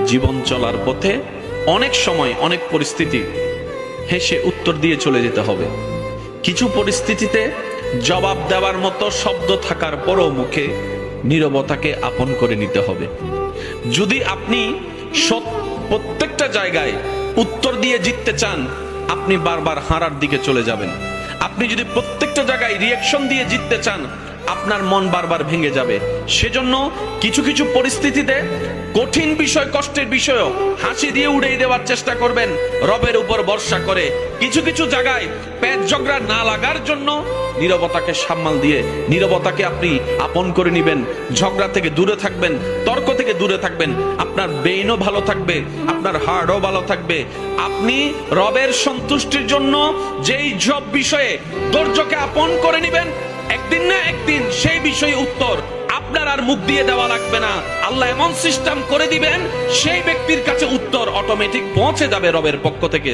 জীবন চলার পথে অনেক সময় অনেক পরিস্থিতি হেসে উত্তর দিয়ে চলে যেতে হবে। কিছু পরিস্থিতিতে জবাব দেওয়ার মতো শব্দ থাকার পরও মুখে নীরবতাকে আপন করে নিতে হবে। যদি আপনি প্রত্যেকটা জায়গায় উত্তর দিয়ে জিততে চান, আপনি বারবার হারার দিকে চলে যাবেন। আপনি যদি প্রত্যেকটা জায়গায় রিয়াকশন দিয়ে জিততে চান, আপনার মন বারবার ভেঙে যাবে। সেজন্য কিছু কিছু পরিস্থিতিতে কঠিন বিষয়, কষ্টের বিষয়ও হাসি দিয়ে উড়িয়ে দেওয়ার চেষ্টা করবেন রবের উপর ভরসা করে। কিছু কিছু জায়গায় পেট ঝগড়া না লাগার জন্য নীরবতাকে সামাল দিয়ে নীরবতাকে আপনি আপন করে নেবেন। ঝগড়া থেকে দূরে থাকবেন, তর্ক থেকে দূরে থাকবেন। আপনার ব্রেইনও ভালো থাকবে, আপনার হার্টও ভালো থাকবে। আপনি রবের সন্তুষ্টির জন্য যেই সব বিষয়ে ধৈর্যকে আপন করে নেবেন, একদিন না একদিন সেই বিষয়ে উত্তর আপনার আর মুখ দিয়ে দেওয়া লাগবে না। আল্লাহ এমন সিস্টেম করে দিবেন, সেই ব্যক্তির কাছে উত্তর অটোমেটিক পৌঁছে যাবে রবের পক্ষ থেকে।